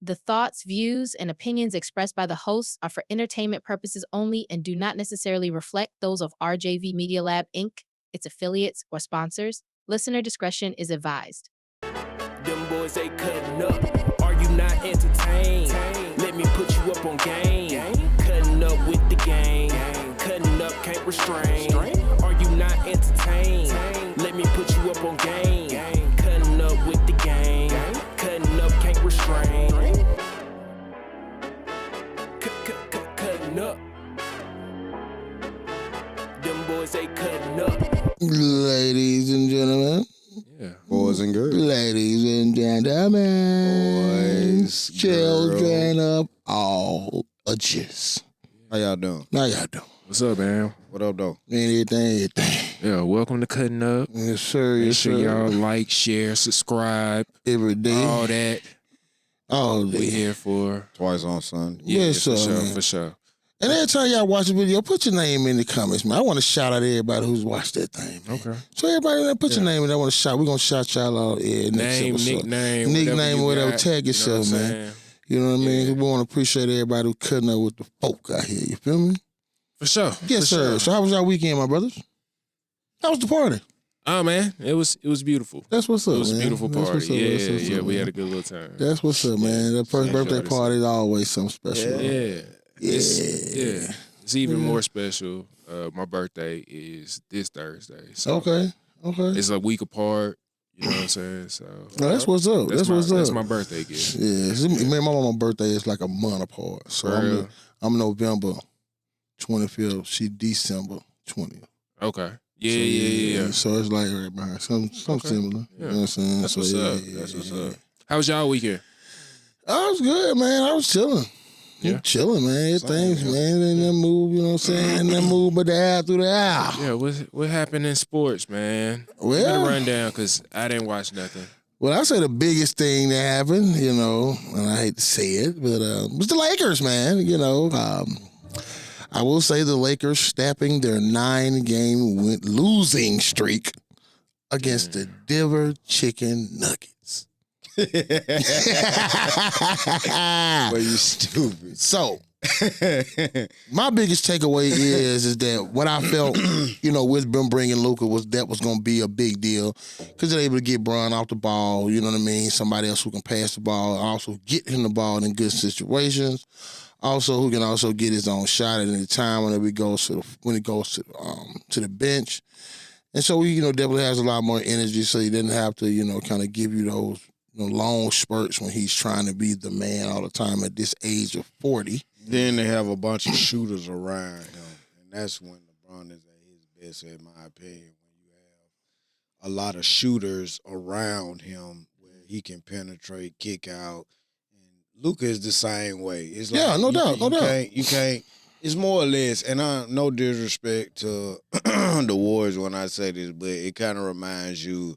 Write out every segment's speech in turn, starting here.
The thoughts, views, and opinions expressed by the hosts are for entertainment purposes only and do not necessarily reflect those of RJV Media Lab, Inc., its affiliates, or sponsors. Listener discretion is advised. Them boys, they cutting up. Are you not entertained? Let me put you up on game. Cutting up with the gang. Cutting up, can't restrain. Are you not entertained? Let me put you up on game. Cutting up with the gang. Cutting up, can't restrain. Cutting up. Them boys, they cutting up. Ladies and gentlemen. Yeah. Boys and girls. Ladies and gentlemen. Boys, children of all ages. How y'all doing? How y'all doing? What's up, man? What up, though? Anything. Yeah, welcome to Cutting Up. Yes, sir. Make Yes, sure sir. y'all like, share, subscribe, every day. all that. All day. We here for. Twice on Sunday. Yeah, Yes, for sir, sure, man. for sure. And every time y'all watch a video, put your name in the comments, man. I want to shout out everybody who's watched that thing, man. Okay. So everybody that put your name in, I want to shout. We're going to shout y'all out. Yeah, next Name, episode. nickname, Nickname, whatever. got, Tag yourself, you know what I'm man. saying? You know what I mean? Yeah. We want to appreciate everybody who's cutting up with the folk out here. You feel me? For sure. Yes, for sir. Sure. So how was y'all weekend, my brothers? How was the party? Oh, man, it was beautiful. That's what's up, It was a man. beautiful That's party. what's up. That's what's Yeah, up, we man. had a good little time. That's what's up, man. That first Yeah, birthday enjoyed party is always something special. Yeah. Yeah. It's even more special. My birthday is this Thursday. So Okay. It's a week apart. You know what I'm saying? So Well, that's what's up. That's what's up. That's my birthday gift. Yeah. See, man, my mama's birthday is like a month apart. So For real? I'm November 25th. She December 20th. Okay. Yeah. So it's like right behind. Something Okay. similar. Yeah. You know what I'm saying? That's So, what's yeah, up. yeah, That's what's yeah. up. How was y'all weekend? I was good, man. I was chilling. Yeah. Chilling, man. Things, yeah. man. In that move, you know what I'm saying? In that move, but the hour through the hour. Yeah, what happened in sports, man? Well- Give me the rundown, because I didn't watch nothing. Well, I say the biggest thing that happened, you know, and I hate to say it, but was the Lakers, man. You know, I will say the Lakers snapping their 9-game losing streak against the Denver Chicken Nuggets. But you stupid. So, my biggest takeaway is that what I felt, you know, with them bringing Luka was going to be a big deal because they're able to get Bron off the ball. You know what I mean? Somebody else who can pass the ball, also get him the ball in good situations. Also, who can also get his own shot at any time whenever he goes to the bench. And so he, you know, definitely has a lot more energy, so he didn't have to, you know, kind of give you those, you know, long spurts when he's trying to be the man all the time at this age of 40. Then they have a bunch of shooters around him, and that's when LeBron is at his best, in my opinion, when you have a lot of shooters around him where he can penetrate, kick out. And Luka is the same way. It's like Yeah, no doubt. You can't. It's more or less, and no disrespect to the Warriors when I say this, but it kind of reminds you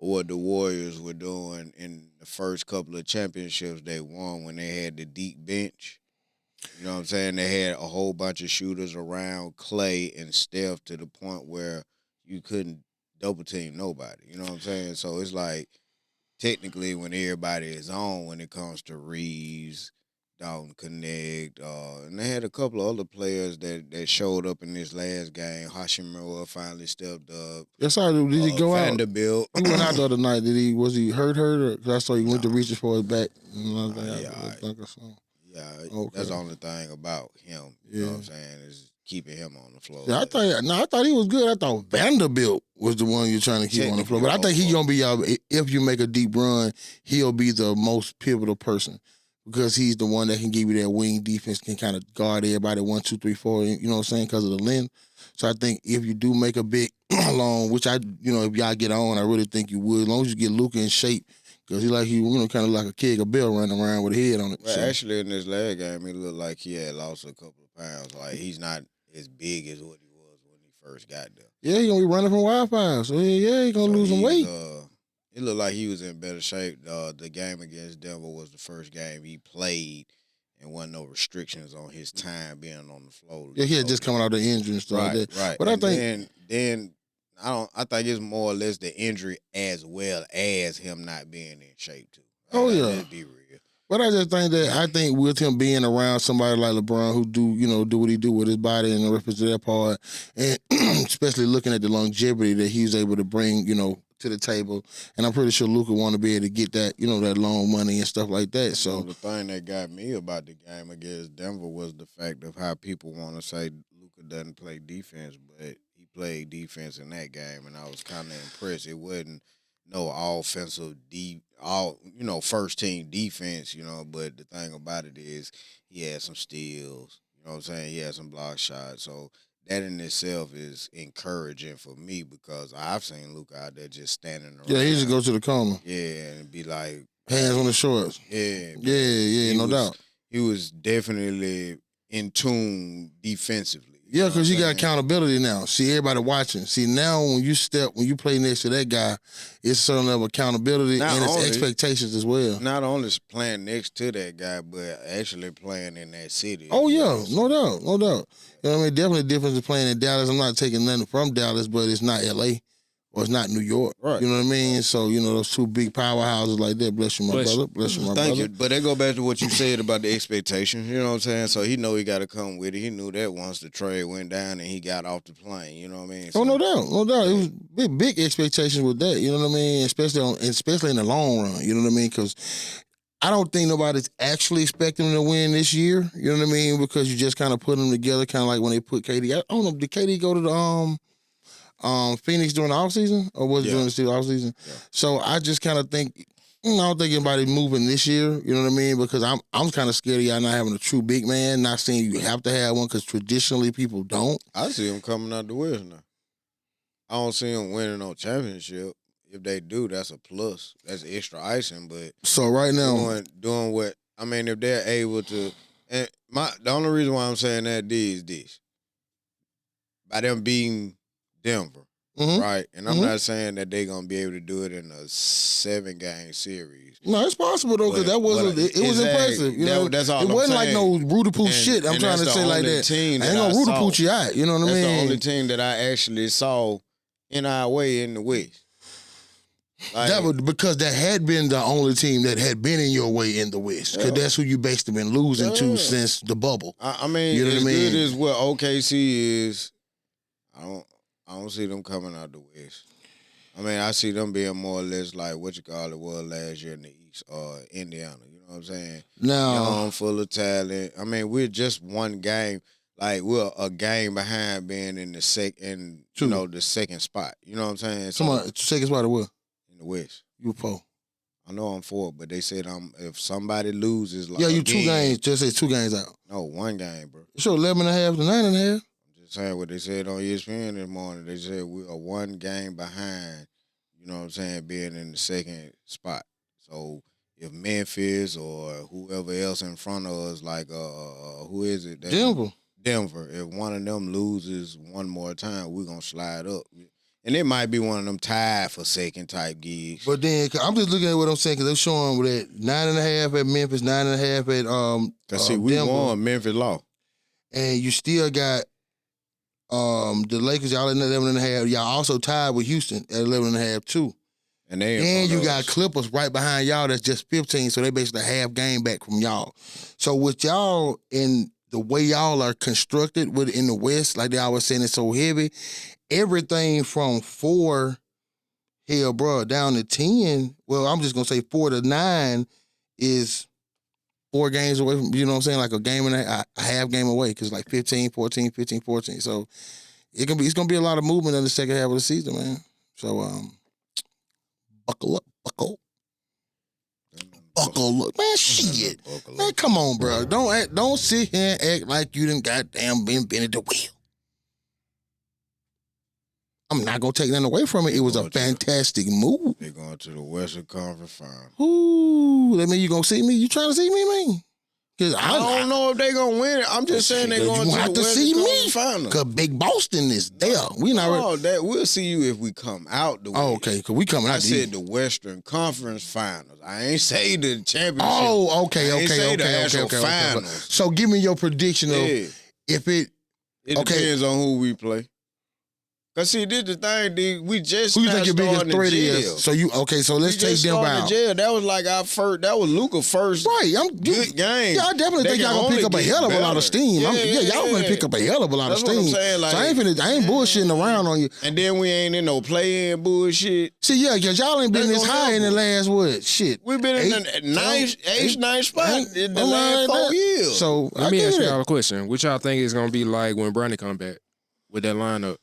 of what the Warriors were doing in the first couple of championships they won when they had the deep bench. You know what I'm saying? They had a whole bunch of shooters around Clay and Steph to the point where you couldn't double team nobody. You know what I'm saying? So it's like technically when everybody is on when it comes to Reeves, Dalton Connect, and they had a couple of other players that showed up in this last game. Hashimura finally stepped up. Yes, sir. Did he go out? Vanderbilt. He went out the other night. Was he hurt? Or, cause I saw he went to reach for his back. Yeah, Okay. that's the only thing about him. You know what I'm saying, is keeping him on the floor. Yeah, I thought he was good. I thought Vanderbilt was the one you're trying to keep on the floor. But I think he's gonna be if you make a deep run, he'll be the most pivotal person because he's the one that can give you that wing defense, can kind of guard everybody 1, 2, 3, 4. You know what I'm saying? Because of the length. So I think if you do make a big long, which if y'all get on, I really think you would. As long as you get Luka in shape. Because kind of like a kid, a bill running around with a head on it. Well, so. actually, in this last game, it looked like he had lost a couple of pounds. Like, he's not as big as what he was when he first got there. Yeah, he's going to be running from Wi-Fi. So, yeah, he's going to lose some weight. It looked like he was in better shape. The game against Denver was the first game he played, and wasn't no restrictions on his time being on the floor. Yeah, he had just coming out of the injury and stuff like that. Right. But I think then I think it's more or less the injury as well as him not being in shape too. Oh, yeah. Let's be real. But I just think with him being around somebody like LeBron who do what he do with his body and represent that part, and especially looking at the longevity that he's able to bring, to the table, and I'm pretty sure Luka want to be able to get that, that loan money and stuff like that. So the thing that got me about the game against Denver was the fact of how people want to say Luka doesn't play defense, but he played defense in that game, and I was kind of impressed. It wasn't no offensive first team defense, but the thing about it is he had some steals, you know what I'm saying? He had some block shots. So that in itself is encouraging for me because I've seen Luka out there just standing around. Yeah, he just go to the corner. Yeah, and be like hands on the shorts. Yeah. Yeah, no doubt. He was definitely in tune defensively. Yeah, because you got accountability now. See, everybody watching. See, now when you play next to that guy, it's a certain level of accountability and it's expectations as well. Not only playing next to that guy, but actually playing in that city. Oh, yeah, no doubt. You know what I mean? Definitely the difference in playing in Dallas. I'm not taking nothing from Dallas, but it's not L.A. or it's not New York. Right. You know what I mean? So, those two big powerhouses like that. Bless you, my brother. Bless you, my brother. Thank you. But that go back to what you said about the expectation. You know what I'm saying? So he know he got to come with it. He knew that once the trade went down and he got off the plane. You know what I mean? So, no doubt. It was big expectations with that. You know what I mean? Especially in the long run. You know what I mean? Because I don't think nobody's actually expecting him to win this year. You know what I mean? Because you just kind of put them together, kind of like when they put KD. I don't know. Did KD go to the Phoenix during the offseason, or was it during the offseason? Yeah. So I just kind of think, I don't think anybody's moving this year. You know what I mean? Because I'm kind of scared of y'all not having a true big man. Not saying you have to have one because traditionally people don't. I see him coming out the West now. I don't see him winning no championship. If they do, that's a plus. That's extra icing. But so right now, doing what I mean, if they're able to, and the only reason why I'm saying that is this: by them being Denver, right? And I'm not saying that they're gonna be able to do it in a 7-game series. No, it's possible though, because it was impressive. That's all. It wasn't like no Rudy Poo shit. I'm trying to say like that. I ain't gonna Rudy Pooch you out. You know what I mean? That's the only team that I actually saw in our way in the West. Like, that was because that had been the only team that had been in your way in the West. Because that's who you basically been losing to since the bubble. I mean, you know as good as what OKC is, I don't see them coming out the West. I mean, I see them being more or less like what you call it was last year in the East or Indiana. You know what I'm saying? Young, full of talent. I mean, we're just one game. Like we're a game behind being in the second spot. You know what I'm saying? So, second spot or what? In the West. You 4. I know I'm 4, but they said if somebody loses, like you 2 games. Just say 2 games out. No, 1 game, bro. So 11.5 to 9.5. Saying what they said on ESPN this morning. They said we are 1 game behind, you know what I'm saying, being in the second spot. So if Memphis or whoever else in front of us, like who is it? Denver. If one of them loses one more time, we're gonna slide up. And it might be one of them tied for second type gigs. But then I'm just looking at what I'm saying because they're showing that 9.5 at Memphis, 9.5 at Cause see, we Denver. won Memphis law. And you still got the Lakers, y'all at 11.5. Y'all also tied with Houston at 11.5 too. And you got Clippers right behind y'all that's just 15, so they basically a half game back from y'all. So with y'all in the way y'all are constructed in the West, like they always saying it's so heavy, everything from 4, down to 10, well, I'm just gonna say 4 to 9 is 4 games away from, you know what I'm saying, like a game and a half game away, because like 15, 14, 15, 14. So it's gonna be a lot of movement in the second half of the season, man. So buckle up, buckle up, man. Shit, man, come on, bro. Don't sit here and act like you done goddamn been at the wheel. I'm not gonna take nothing away from it. It was a fantastic move. They're going to the Western Conference Final. Ooh, that mean you gonna see me? You trying to see me, man? Cause I don't know if they gonna win it. I'm just saying they're going to the Western Conference Final. Cause Big Boston is there. We not. We'll see you if we come out the way. Oh, okay. Cause we coming out. I said the Western Conference Finals. I ain't say the championship. Oh, okay. Finals. So give me your prediction of if it. It depends on who we play. Cause see, this the thing, dude. We just Who you think your biggest starting threat jail. is? So let's take them out. Jail. That was like our first. That was Luka's first. Right, good game. Yeah, I definitely think y'all gonna pick up a hell of a lot of steam. Y'all gonna pick up a hell of a lot of That's what I'm steam. saying, like- so I ain't bullshitting around on you. And then we ain't in no play-in bullshit. See, yeah, cause y'all ain't been That's this gonna high in the help. last what? Shit. We've been in the ninth spot in the I'm last like 4 that. years. So Let me ask y'all a question. What y'all think it's gonna be like when Bronny come back with that lineup?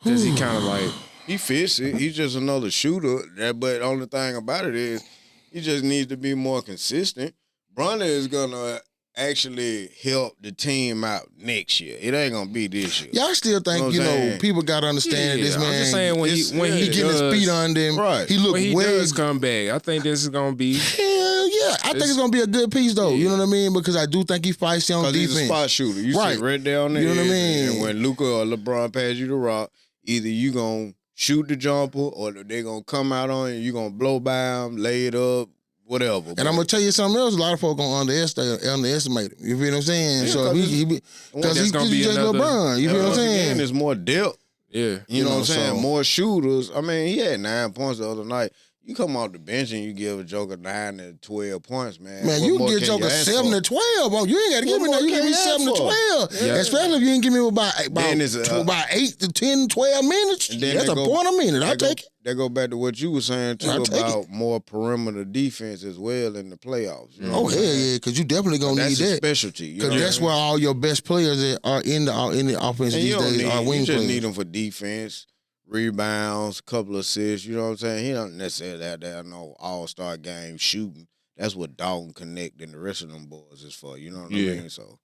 Because he kind of like he fits it. He's just another shooter. But only thing about it is he just needs to be more consistent. Bronny is gonna actually help the team out next year. It ain't gonna be this year. Y'all still think, You know what I'm saying? people gotta understand that this I'm man. just saying when he he getting his does, feet under him. Right. He look when he way. does come back, I think this is gonna be. Hell yeah. I think it's gonna be a good piece though. You know what I mean? Because I do think he fights on Because defense. he's a spot shooter. You Right. sit right there on the You know what I edge, mean? And when Luka or LeBron pass you the rock, either you gonna shoot the jumper or they gonna come out on you. You gonna blow by them, lay it up, whatever. And I'm gonna tell you something else. A lot of folks gonna underestimate him. You feel what I'm saying? Yeah, so because because that's gonna he's be just another- LeBron. You feel what I'm saying? Again, there's more depth. Yeah. You know what I'm saying? so- More shooters. I mean, he had 9 points the other night. You come off the bench and you give a Joker 9 to 12 points, man. Man, What you more get can Joker you ask 7 for? to 12. Oh, you ain't got to give me What that. You more give me can you 7 to ask for? 12. Yeah. Especially if you ain't give me Then it's about 8 to 10, 12 minutes. And then That's they a go- point a minute. I'll That go- take it. That go back to what you were saying too I'll take about more perimeter defense as well in the playoffs. You know Oh, what I'm hell saying? yeah, because you definitely going to need That's a that. specialty. You know Because what that's I mean? where all your best players are in the offense And these you don't days need, are wing you just players. need them for defense, rebounds, couple assists. You know what I'm saying? He don't necessarily have to have no all-star game shooting. That's what Dalton Connect and the rest of them boys is for. You know what I mean? So,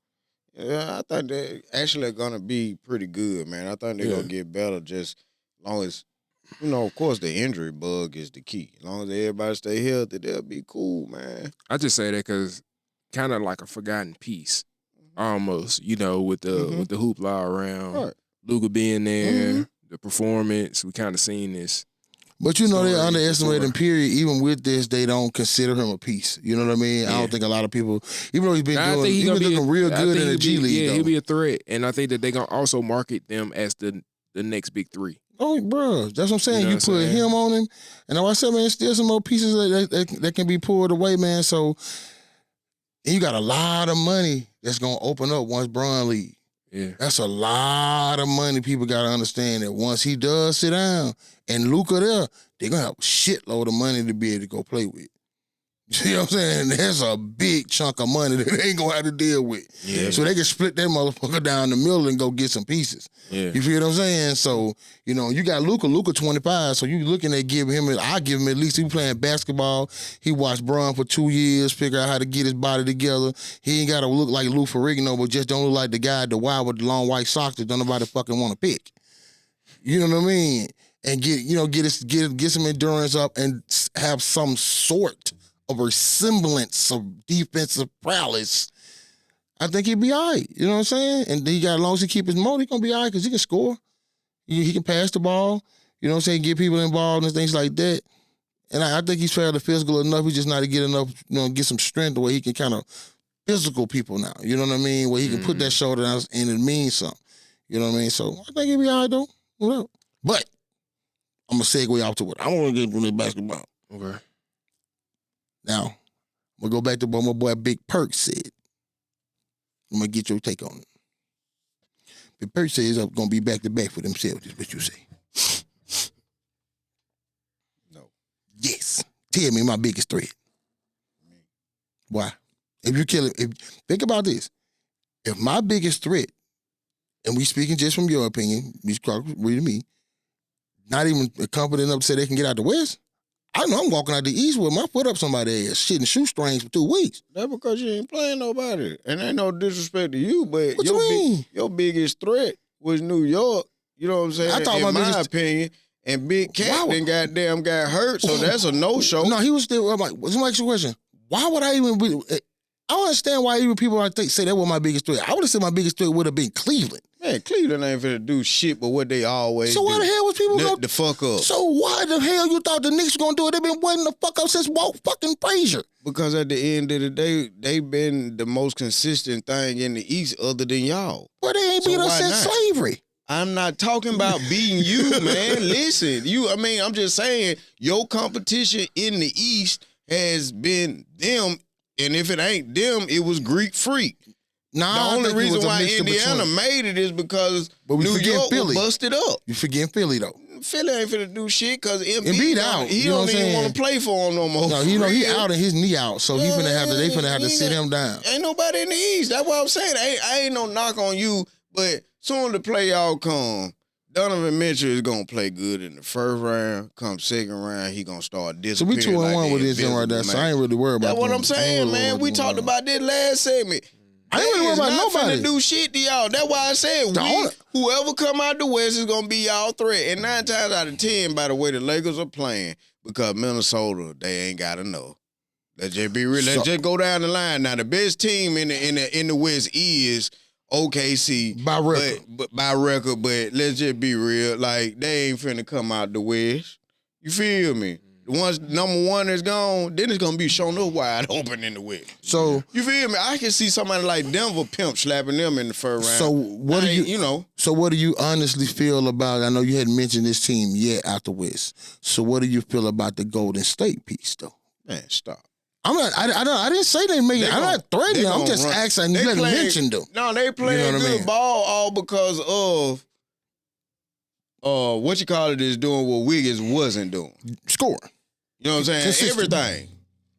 yeah, I think they actually are going to be pretty good, man. I think they're going to get better just as long as, of course, the injury bug is the key. As long as everybody stay healthy, they'll be cool, man. I just say that because kind of like a forgotten piece, almost. With the hoopla around Right. Luka being there, the performance. We kind of seen this. But they're story underestimating, before. period. Even with this, they don't consider him a piece. You know what I mean? I Yeah. don't think a lot of people, even though he's been I doing, think he's gonna been be looking real I good think in the he'll G be- League. Yeah, though. he'll be a threat, and I think that they're gonna also market them as the next big three. Oh, bro, that's what I'm saying. You know You what I'm put saying? him on him, and like I said, man, still some more pieces that can be pulled away, man. So, and you got a lot of money that's gonna open up once Bron leaves. Yeah, That's a lot of money. People got to understand that once he does sit down and Luka there, they're going to have a shitload of money to be able to go play with. You see what I'm saying? That's a big chunk of money that they ain't going to have to deal with. Yeah. So they can split that motherfucker down the middle and go get some pieces. yeah. You feel what I'm saying? So, you got Luka 25, so you looking at giving him, I give him at least, he playing basketball. He watched Bron for 2 years, figure out how to get his body together. He ain't got to look like Lou Ferrigno, but just don't look like the guy at the Y with the long white socks that don't nobody fucking want to pick. You know what I mean? And get some endurance up and have some sort of resemblance of defensive prowess. I think he'd be all right. You know what I'm saying? And he got, as long as he keep his mode, he gonna be all right because he can score. He can pass the ball. You know what I'm saying? Get people involved and things like that. And I think he's fairly physical enough. He just not to get enough, get some strength where he can kind of physical people now. You know what I mean? Where he can put that shoulder down and it means something. You know what I mean? So I think he'll be all right though. Whatever. But I'm gonna segue off to what I want to get from the basketball. Okay. Now, I'm gonna go back to what my boy Big Perk said. I'm gonna get your take on it. Big Perk says I'm gonna be back to back for themselves, is what you say. No. Yes. Tell me my biggest threat. Why? If you kill it, think about this. If my biggest threat, and we speaking just from your opinion, you read me, not even confident enough to say they can get out the West, I know I'm walking out the East with my foot up somebody's ass, shitting shoestrings for 2 weeks. That's because you ain't playing nobody. And ain't no disrespect to you, but What you mean? your biggest threat was New York. You know what I'm saying? I thought in my my biggest- opinion. And Big Cat Why- then goddamn got hurt, so that's a no-show. No, he was still. I'm like, let me ask you a question. Why would I even be? I don't understand why even people say that was my biggest threat. I would have said my biggest threat would have been Cleveland. Man, Cleveland ain't finna do shit but what they always So do. why the hell was people Nut going the fuck up. So why the hell you thought the Knicks were gonna do it? They've been waiting the fuck up since Walt fucking Frazier. Because at the end of the day, they been the most consistent thing in the East other than y'all. But they ain't So beat us why since not? slavery. I'm not talking about beating you, man. Listen, I'm just saying your competition in the East has been them, and if it ain't them, it was Greek Freak. Nah, the only reason why Indiana between. made it is because But New York was busted up. You forgetting Philly though. Philly ain't finna do shit because Embiid out. He You know don't what I'm even saying? want to play for him no more. No, he out and his knee out, so they finna have to sit him down. Ain't nobody in the East. That's what I'm saying. I ain't no knock on you, but soon as the playoff come, Donovan Mitchell is gonna play good in the first round. Come second round, he gonna start disappearing. So we 2-1 with this thing right there. So I ain't really worried about. That's what I'm saying, man. We talked about this last segment. I ain't really worried about nobody. Finna do shit to y'all. That's why I said whoever come out the West is gonna be y'all threat. And 9 times out of 10, by the way the Lakers are playing, because Minnesota, they ain't gotta know. Let's just be real. Let's just go down the line. Now the best team in the West is OKC by record. But let's just be real. Like they ain't finna come out the West. You feel me? Once number one is gone, then it's gonna be shown up wide open in the West. So you feel me? I can see somebody like Denver pimp slapping them in the first round. So what So what do you honestly feel about? I know you hadn't mentioned this team yet out the West. So what do you feel about the Golden State piece though? Man, stop. I'm not. I didn't say they made it. I'm not threatening them. I'm just asking. You didn't mention them. No, they playing good ball all because of what you call it is doing what Wiggins wasn't doing. Scoring. You know what I'm saying? Everything.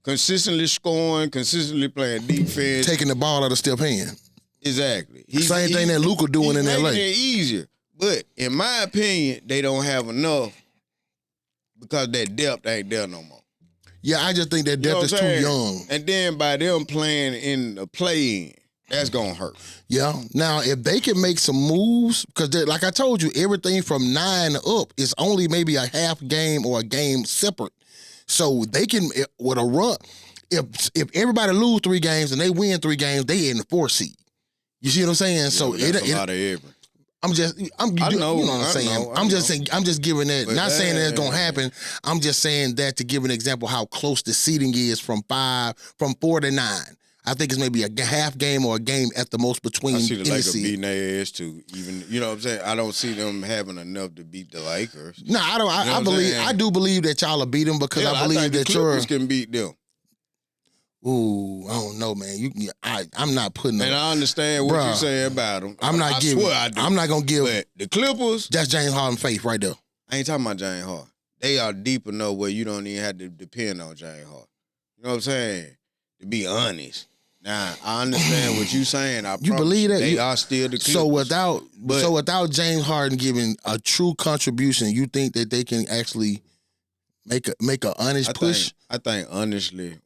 Consistently scoring, consistently playing defense. Taking the ball out of Steph's hand. Exactly. Same thing that Luka doing in LA. Making it easier. But in my opinion, they don't have enough because that depth ain't there no more. Yeah, I just think that depth is too young. And then by them playing in the play-in, that's going to hurt. Yeah. Now, if they can make some moves, because like I told you, everything from 9 up is only maybe a half game or a game separate. So they can, with a run, if everybody lose 3 games and they win 3 games, they in the 4th seed. You see what I'm saying? Yeah, so that's a lot of every. You know what I'm saying. I'm just giving that. But not saying that's gonna happen. I'm just saying that to give an example how close the seeding is from 4 to 9. I think it's maybe a half game or a game at the most between. I see the Lakers seed. beating their ass too. Even you know what I'm saying. I don't see them having enough to beat the Lakers. No, I don't. I do believe that y'all will beat them because I believe that the Clippers can beat them. Ooh, I don't know, man. I'm not putting them. And I understand what you're saying about them. I'm not giving. Swear I do. I'm not gonna give. But the Clippers. That's James Harden faith right there. I ain't talking about James Harden. They are deep enough where you don't even have to depend on James Harden. You know what I'm saying? To be honest. Now I understand what you're saying. You believe that they are still the Clippers. So without James Harden giving a true contribution, you think that they can actually make a honest push? I think honestly,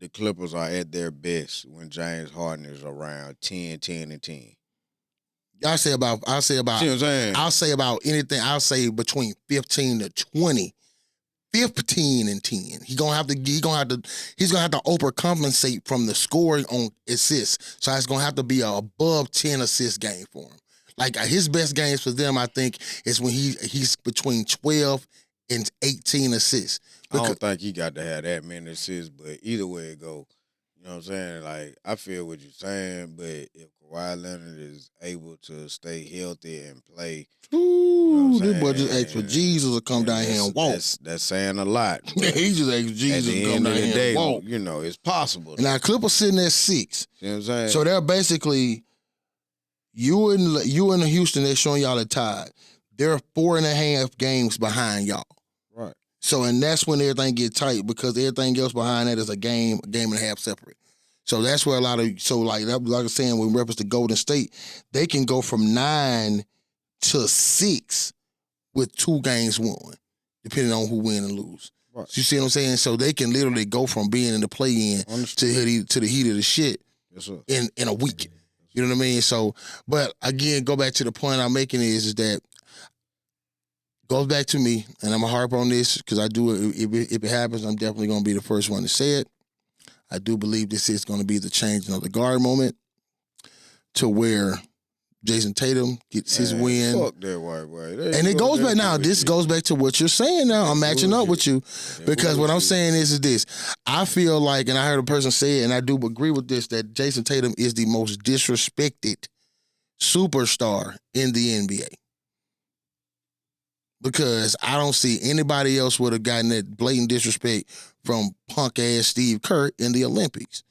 the Clippers are at their best when James Harden is around 10, 10, and 10. I'll say about See what I'm saying? I'll say about anything. I'll say between 15 to 20. 15 and 10. He's gonna have to overcompensate from the scoring on assists. So it's gonna have to be an above 10 assist game for him. Like his best games for them, I think, is when he's between 12 and 18 assists. I don't think he got to have that many assists, but either way it go, you know what I'm saying? Like, I feel what you're saying, but if Kawhi Leonard is able to stay healthy and play, ooh, this boy just asked for Jesus to come down here and walk. That's saying a lot. He just asked Jesus to come down here and walk. You know, it's possible. And now Clippers sitting at 6. You know what I'm saying? So they're basically, you and Houston, they're showing y'all the tide. They're 4.5 games behind y'all. Right. So, and that's when everything get tight because everything else behind that is a game and a half separate. So that's where like I was saying, with reference to Golden State, they can go from 9 to 6 with 2 games won, depending on who win and lose. Right. So you see what I'm saying? So they can literally go from being in the play-in to the heat of the shit in a week. You know what I mean? So, but again, go back to the point I'm making is that goes back to me, and I'm going to harp on this because I do, if it happens, I'm definitely going to be the first one to say it. I do believe this is going to be the changing of the guard moment to where Jason Tatum gets his win. Fuck that white boy. And it goes back now. This goes back to what you're saying now. I'm matching up with you because what I'm saying is this. I feel like, and I heard a person say it, and I do agree with this, that Jason Tatum is the most disrespected superstar in the NBA. Because I don't see anybody else would have gotten that blatant disrespect from punk ass Steve Kerr in the Olympics.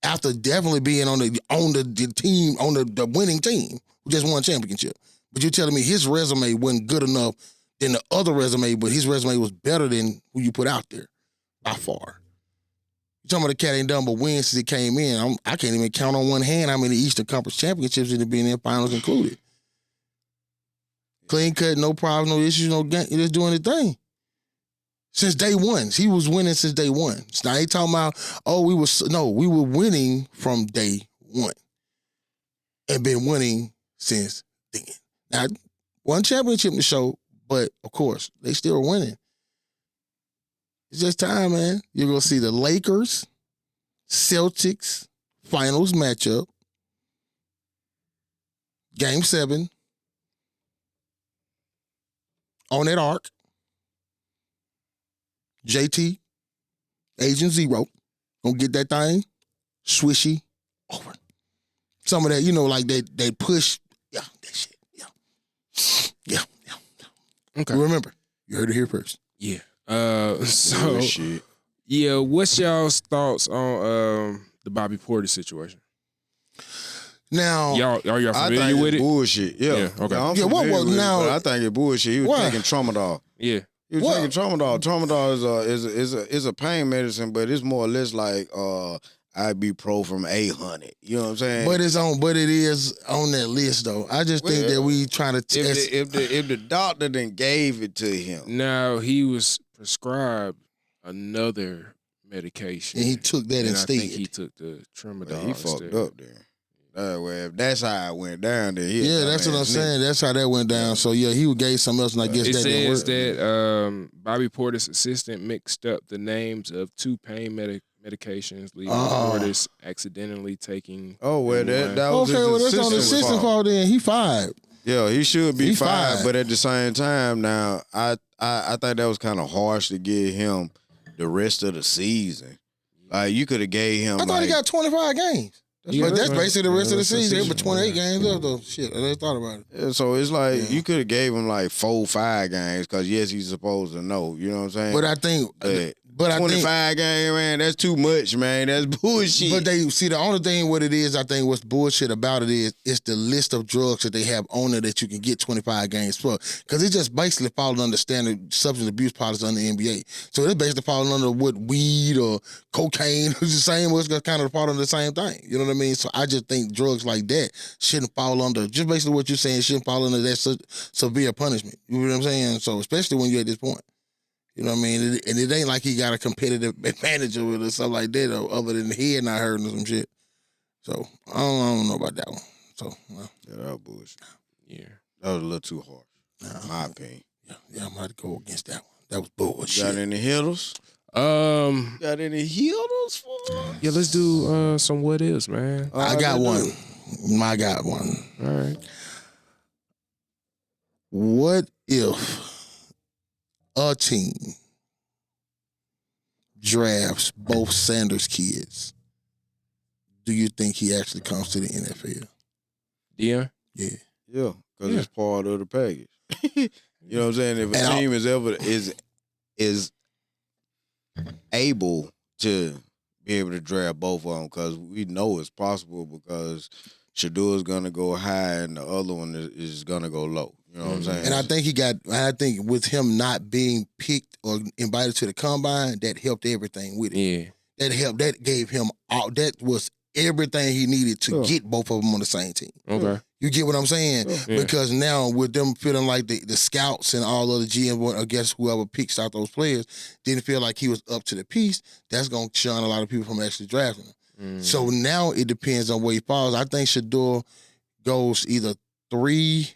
After definitely being on the team, on the winning team, who just won a championship. But you're telling me his resume wasn't good enough than the other resume, but his resume was better than who you put out there by far. You're talking about the cat ain't done but win since he came in. I can't even count on one hand how many Eastern Conference championships in the being in finals included. Clean cut, no problems, no issues, no game. Just doing the thing. Since day one. He was winning since day one. So now they talking about, we were winning from day one. And been winning since then. Now, one championship to show, but of course, they still winning. It's just time, man. You're going to see the Lakers, Celtics, finals matchup, Game 7, on that arc. JT, Agent Zero, gonna get that thing swishy over. Some of that, like they push, that shit, yeah. Okay. Remember, you heard it here first. Yeah. What's y'all's thoughts on the Bobby Portis situation? Now, are y'all familiar with it? Bullshit. Yeah. Okay. I'm Yeah, what familiar with it, now? but I think it's bullshit. He was Why? taking tramadol. Yeah. He was What? taking tramadol. Tramadol is a pain medicine, but it's more or less like ibuprofen 800. You know what I'm saying? but it is on that list though. I just think that we trying to test. if the doctor then gave it to him, Now he was prescribed another medication, and he took that and instead. I think he took the tramadol. he fucked instead. up there. Well, if that's how it went down, then Yeah, that's what I'm saying. That's how that went down. So yeah, he gave something else, and I guess It that didn't says work. that Bobby Portis' assistant mixed up the names of two pain medications, leaving Portis accidentally taking. Oh well, one. that was Okay, well his that's on the assistant's assistant fault. fault. Then he fired. Yeah, he should be He fired, fired. but at the same time, now I think that was kind of harsh to give him the rest of the season. Like you could have gave him. I thought he got 25 games. Yeah, But that's right. basically the rest of the That's the season. season, But 28 yeah. games left though. Shit, I never thought about it. Yeah, so it's like Yeah. you could have gave him like 4-5 games because yes, he's supposed to know. You know what I'm saying? But I think, but I think, 25 games, man, that's too much, man. That's bullshit. but they see the only thing what it is. I think what's bullshit about it is it's the list of drugs that they have on there that you can get 25 games for. Because it just basically falls under standard substance abuse policy under the NBA. So it's basically falling under what weed or cocaine. It's the same. It's kind of part of the same thing. You know what I mean? So I just think drugs like that shouldn't fall under just basically what you're saying shouldn't fall under that severe punishment. You know what I'm saying? So especially when you're at this point. You know what I mean? And it ain't like he got a competitive advantage over it or something like that, or other than the head not hurting or some shit. So I don't know about that one. So yeah, that was bullshit. Yeah. That was a little too harsh, in my opinion. yeah, I'm about to go against that one. That was You bullshit. got any hitters? Got any hitters for us? Yeah, let's do some what ifs, man. I got one. I got one. All right. What if a team drafts both Sanders kids? Do you think he actually comes to the NFL? Dion? Yeah. Yeah, because Yeah. it's part of the package. You know what I'm saying? If a And team is able to be able to draft both of them, because we know it's possible because Shedeur's gonna go high and the other one is gonna go low. You know what I'm saying? And I think with him not being picked or invited to the combine, that helped everything with it. Yeah. That gave him all, that was everything he needed to Sure. get both of them on the same team. Okay. You get what I'm saying? Yeah. Because now with them feeling like the scouts and all of the GM, I guess whoever picks out those players didn't feel like he was up to the piece, that's going to shun a lot of people from actually drafting him. Mm. So now it depends on where he falls. I think Shedeur goes either 3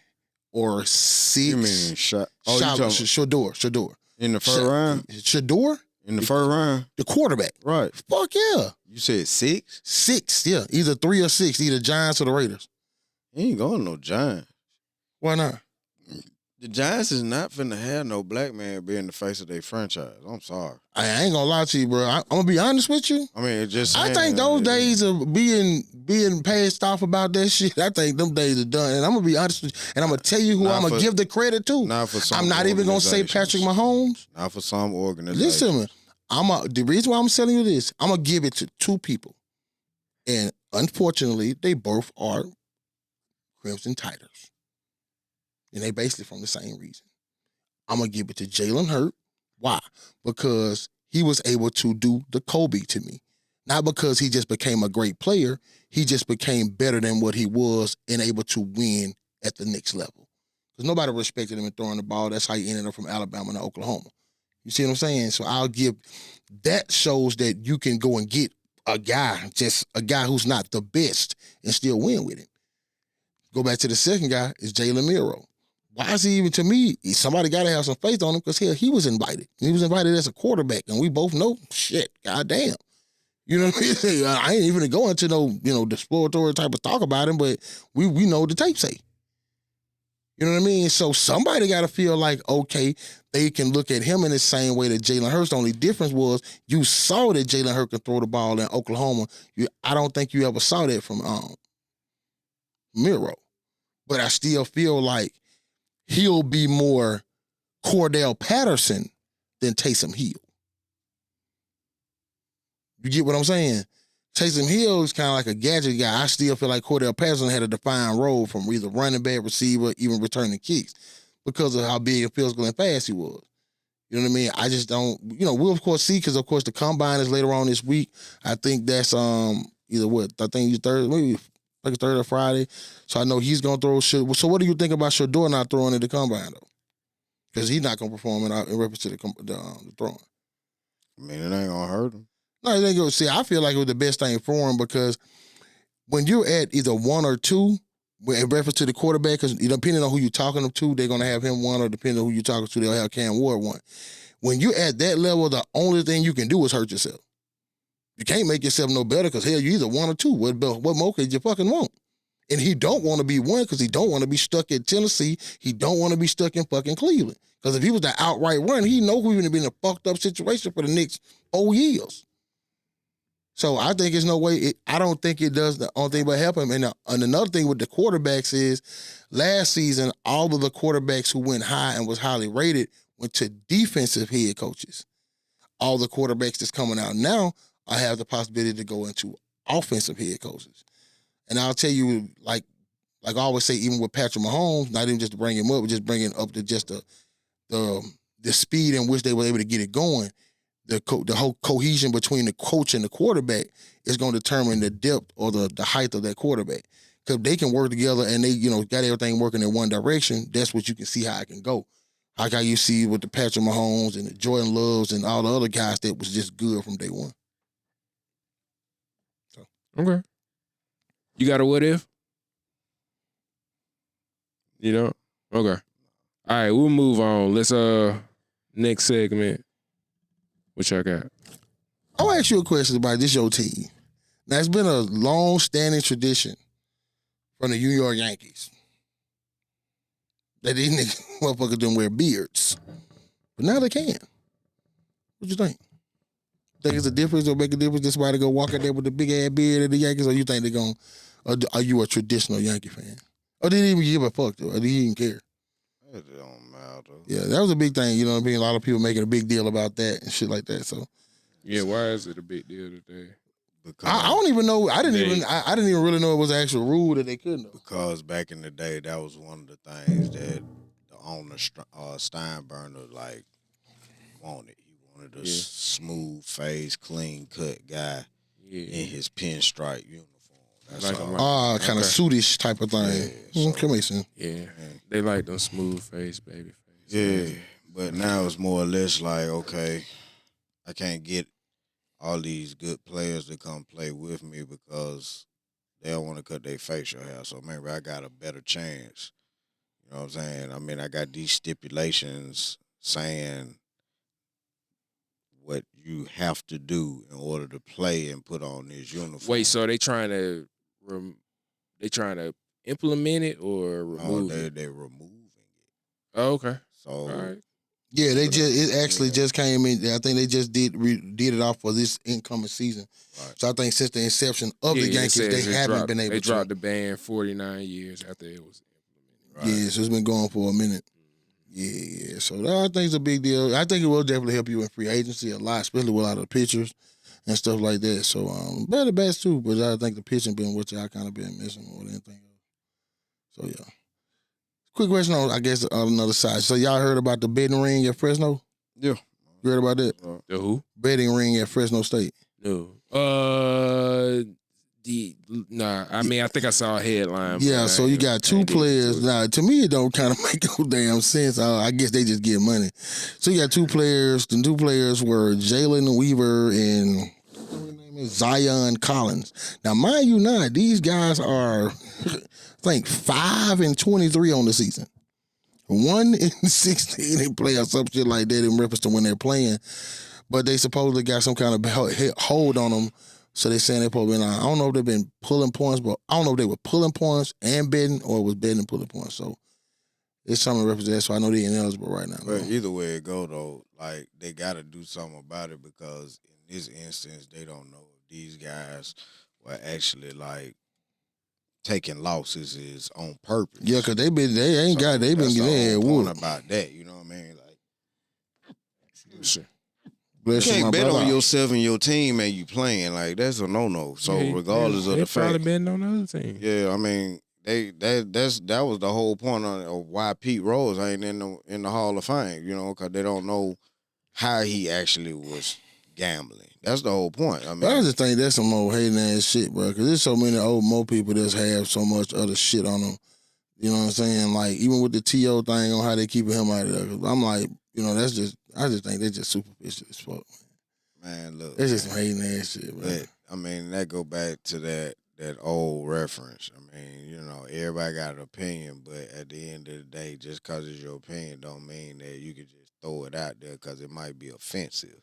or 6. You mean shot? Oh, you talking Shedeur. in the first round? Shedeur? In the first round? The quarterback. Right. Fuck yeah. You said 6? 6, yeah. Either 3 or 6, either Giants or the Raiders. He ain't going no Giants. Why not? The Giants is not finna have no black man being the face of their franchise. I'm sorry. I ain't gonna lie to you, bro. I'm gonna be honest with you. I mean, it just. I think those days of being pissed off about that shit, I think them days are done. And I'm gonna be honest with you, and I'm gonna tell you who I'm gonna give the credit to. Not for some. I'm not even gonna say Patrick Mahomes. Not for some organizations. Listen to me. The reason why I'm telling you this, I'm gonna give it to two people, and unfortunately, they both are Crimson Tiders, and they basically from the same reason. I'm gonna give it to Jalen Hurts. Why? Because he was able to do the Kobe to me. Not because he just became a great player. He just became better than what he was and able to win at the next level. Because nobody respected him in throwing the ball. That's how he ended up from Alabama to Oklahoma. You see what I'm saying? So I'll give, that shows that you can go and get a guy, just a guy who's not the best and still win with him. Go back to the second guy, is Jalen Miro. Why is he even, to me, somebody got to have some faith on him because he was invited. He was invited as a quarterback, and we both know, shit, goddamn. You know what I mean? I ain't even going into no, exploratory type of talk about him, but we know what the tape say. You know what I mean? So somebody got to feel like, okay, they can look at him in the same way that Jalen Hurts. The only difference was you saw that Jalen Hurts could throw the ball in Oklahoma. I don't think you ever saw that from Miro. But I still feel like he'll be more Cordell Patterson than Taysom Hill. You get what I'm saying? Taysom Hill is kind of like a gadget guy. I still feel like Cordell Patterson had a defined role from either running back, receiver, even returning kicks because of how big and physical and fast he was. You know what I mean? I just don't, we'll of course see because of course the combine is later on this week. I think that's either what? I think it's Thursday, maybe like Thursday or Friday. So I know he's going to throw shit. So what do you think about Shedeur not throwing at the combine though? Because he's not going to perform in reference to the throwing. I mean, it ain't going to hurt him. No, it ain't going to see. I feel like it was the best thing for him because when you're at either one or two, in reference to the quarterback, because depending on who you're talking to, they're going to have him one, or depending on who you're talking to, they'll have Cam Ward one. When you're at that level, the only thing you can do is hurt yourself. You can't make yourself no better because, hell, you either one or two. What more could you fucking want? And he don't want to be one because he don't want to be stuck in Tennessee. He don't want to be stuck in fucking Cleveland. Because if he was the outright run, he know we would have been in a fucked up situation for the next 4 years. So I think there's no way. I don't think it does the only thing but help him. And another thing with the quarterbacks is last season, all of the quarterbacks who went high and was highly rated went to defensive head coaches. All the quarterbacks that's coming out now I have the possibility to go into offensive head coaches. And I'll tell you, like I always say, even with Patrick Mahomes, not even just to bring him up, but just bringing up to just the speed in which they were able to get it going. The whole cohesion between the coach and the quarterback is going to determine the depth or the height of that quarterback. Because they can work together and they, got everything working in one direction. That's what you can see how it can go. Like how you see with the Patrick Mahomes and the Jordan Loves and all the other guys that was just good from day one. So okay, you got a what if? Okay. All right, we'll move on. Let's next segment. What y'all got? I'll ask you a question about this your team. Now, it's been a long-standing tradition from the New York Yankees that these niggas, motherfuckers don't wear beards. But now they can. What you think? Think it's a difference or make a difference just why they go walk out there with the big-ass beard of the Yankees, or you think they're going to, are you a traditional Yankee fan? Or did he even give a fuck, though? Or did he even care? It don't matter. Yeah, that was a big thing, you know what I mean? A lot of people making a big deal about that and shit like that, so. Yeah, why is it a big deal today? Because I don't even know. I didn't even really know it was an actual rule that they couldn't. Because back in the day, that was one of the things that the owner Steinbrenner wanted. He wanted a smooth face, clean cut guy in his pinstripe uniform. That's like all. Kind of suitish type of thing. Yeah, Come here, son. Yeah, they like them smooth face, baby face. Yeah, but now it's more or less like, okay, I can't get all these good players to come play with me because they don't want to cut their facial hair. So maybe I got a better chance. You know what I'm saying? I mean, I got these stipulations saying what you have to do in order to play and put on this uniform. Wait, so they trying to implement it or remove it? They're removing it. Oh, okay. So All right. Yeah, it actually just came in. I think they just did it off for this incoming season. Right. So I think since the inception of the Yeah, it Yankees, says they it haven't dropped- been able They to. dropped the ban 49 years after it was implemented. Right. Yeah, so it's been going for a minute. Yeah. So I think it's a big deal. I think it will definitely help you in free agency a lot, especially with a lot of the pitchers and stuff like that. So better bats too, but I think the pitching been what y'all kind of been missing more than anything else. So yeah. Quick question on, I guess, on another side. So y'all heard about the betting ring at Fresno? Yeah. You heard about that? The who? Betting ring at Fresno State. No. I mean, I think I saw a headline. Yeah, but so I you ain't- got I two ain't dig into players. it. Now, to me, it don't kind of make no damn sense. I guess they just get money. So you got two players. The two players were Jalen Weaver and Zion Collins. Now, mind you not, these guys are, I think, 5-23 on the season. 1-16 in playoffs, some shit like that in reference to when they're playing. But they supposedly got some kind of hold on them. So they're saying they're probably I don't know if they've been pulling points, but I don't know if they were pulling points and betting or it was betting and pulling points. So it's something to represent. So I know they're ineligible right now. But either way it go though, like they got to do something about it because in this instance they don't know if these guys were actually like taking losses is on purpose. Yeah, because they've been getting their whooped whoop. about that. You know what I mean? Like Sure. Bless you you, my can't bet brother. on yourself and your team and you playing like that's a no. So Yeah, regardless of they the probably fact, been on the other team. yeah, I mean that was the whole point of why Pete Rose ain't in the Hall of Fame. You know, because they don't know how he actually was gambling. That's the whole point. I mean, But I just think that's some old hating ass shit, bro. Because there's so many old mo people that have so much other shit on them. You know what I'm saying? Like even with the T.O. thing on how they keeping him out of there. 'Cause I'm like, you know, I just think they're just superficial as fuck. man, look, It's just some hating ass shit, bro. but I mean, that go back to that old reference. I mean, you know, everybody got an opinion, but at the end of the day, just because it's your opinion don't mean that you can just throw it out there because it might be offensive.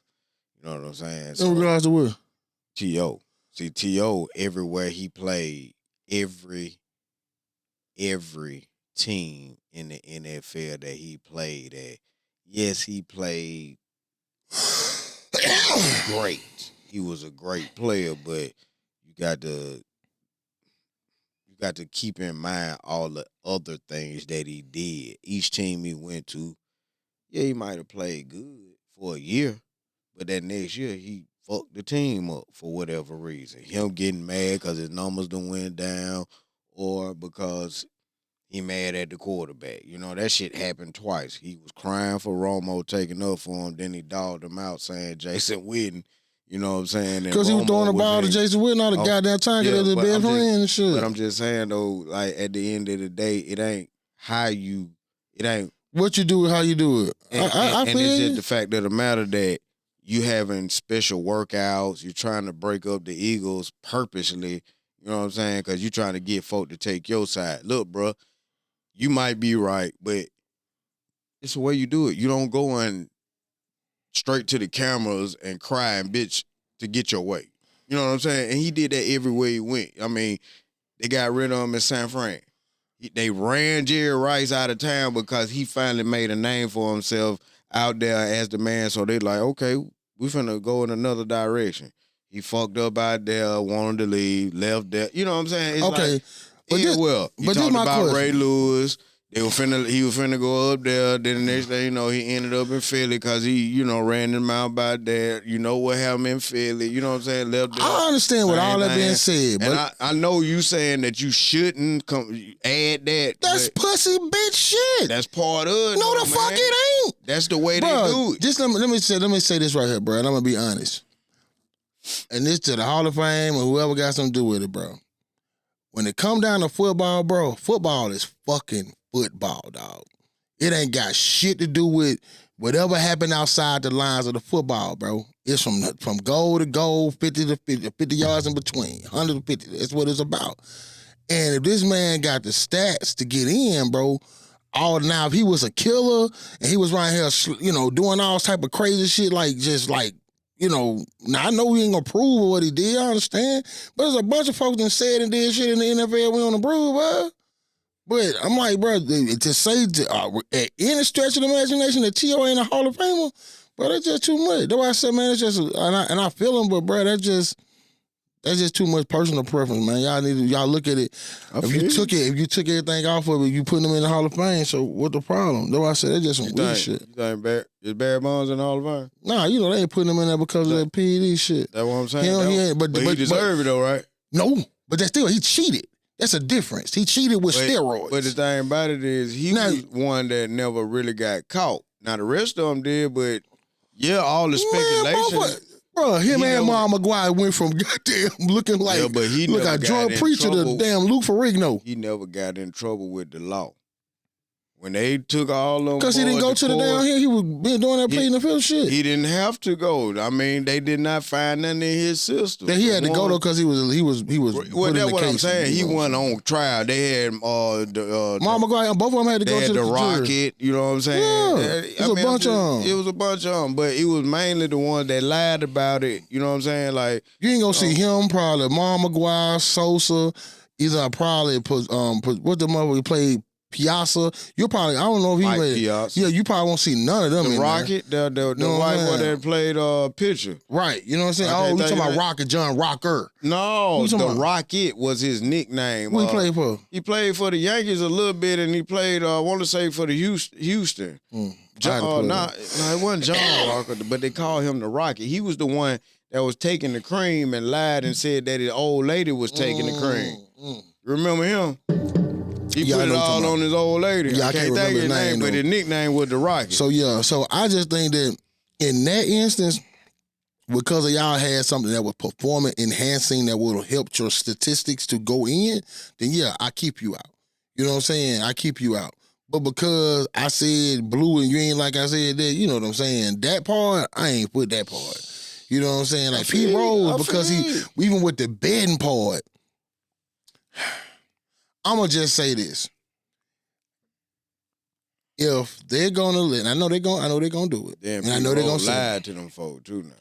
You know what I'm saying? In regards to what? T.O. See, T.O. everywhere he played, every team in the NFL that he played at, yes, he played great. He was a great player, but you got to keep in mind all the other things that he did. Each team he went to, yeah, he might have played good for a year, but that next year he fucked the team up for whatever reason. Him getting mad because his numbers done went down or because he mad at the quarterback. You know, that shit happened twice. He was crying for Romo taking up for him, then he dogged him out saying Jason Witten, you know what I'm saying? Because he was throwing the ball to Jason Witten all the goddamn time because yeah, of his but best I'm just- friend and shit. But I'm just saying though, like at the end of the day, it ain't What you do with how you do it. I and feel it's you. just the fact of the matter that you having special workouts, you're trying to break up the Eagles purposely, you know what I'm saying? Because you're trying to get folk to take your side. Look, bro, you might be right, but it's the way you do it. You don't go and straight to the cameras and cry and bitch to get your way. You know what I'm saying? And he did that everywhere he went. I mean, they got rid of him in San Fran. They ran Jerry Rice out of town because he finally made a name for himself out there as the man. So they like, okay, we finna go in another direction. He fucked up out there, wanted to leave, left there. You know what I'm saying? It's Okay. like, But yeah, this- well, he but this talked my about question. Ray Lewis. He was finna go up there. Then the next thing you know, he ended up in Philly because he, you know, ran him out by there. You know what happened in Philly. You know what I'm saying? Left there. I understand with all that Same being thing. said, but And I know you saying that you shouldn't add that. that's but pussy bitch shit. that's part of it. No, though, the fuck man. it ain't. That's the way they Bro, do it. just let me say this right here, bro, and I'm gonna be honest. And this to the Hall of Fame or whoever got something to do with it, bro. When it come down to football, bro, football is fucking football, dog. It ain't got shit to do with whatever happened outside the lines of the football, bro. It's from goal to goal, 50 to 50 yards in between, 100 to 50. That's what it's about. And if this man got the stats to get in, bro, now if he was a killer and he was right here, you know, doing all type of crazy shit, like just like, you know, now I know he ain't gonna prove what he did, I understand, but there's a bunch of folks that said and did shit in the NFL we don't approve of. But I'm like, bro, to say at any stretch of the imagination that T.O. ain't a Hall of Famer, bro, that's just too much. That's why I said, man, it's just, and I feel him, but bro, that's just too much personal preference, man. Y'all look at it. If you took everything off of it, you putting them in the Hall of Fame. So what the problem? That's why I said that's just some weird shit. You think is Barry Bonds in the Hall of Fame? Nah, they ain't putting him in there because of that PED shit. That's what I'm saying. But he deserve it though, right? No, but that's still he cheated. That's a difference. He cheated with steroids. But the thing about it is he was one that never really got caught. Now the rest of them did, but all the speculation. Bro, him and Mark McGuire went from goddamn looking like a drug preacher to damn Lou Ferrigno. He never got in trouble with the law. When they took all of them, because he didn't go to the down here, he was been doing that pleading the fifth shit. He didn't have to go. I mean, they did not find nothing in his system. That he had to go though because he was. Well, that's what I'm saying. He wasn't on trial. They had Mark McGuire. Both of them had to go to the Rocket. You know what I'm saying? Yeah, it was a bunch of them. It was a bunch of them, but it was mainly the ones that lied about it. You know what I'm saying? Like you ain't gonna see him probably. Mark McGuire, Sosa, either probably what the mother he played. Piazza, you probably I don't know if he made Piazza. Yeah, you probably won't see none of them. The Rocket, the white boy that played pitcher. Right, you know what I'm saying? You talking about Rocket John Rocker. No, the Rocket was his nickname. Who he played for? He played for the Yankees a little bit, and he played I want to say for the Houston. It wasn't John Rocker, but they called him the Rocket. He was the one that was taking the cream and lied and said that his old lady was taking the cream. Remember him? He put it all on his old lady. Yeah, I can't think his name, but his nickname was the Rocket. So I just think that in that instance, because of y'all had something that was performance enhancing that would have helped your statistics to go in, then I keep you out. You know what I'm saying? I keep you out. But because I said blue and you ain't like I said that, you know what I'm saying? That part, I ain't put that part. You know what I'm saying? Like Pete Rose, because he even with the betting part. I'm gonna just say this: if they're gonna let, I know they're gonna do it, Damn, and I know they're gonna lie to them folks too. Now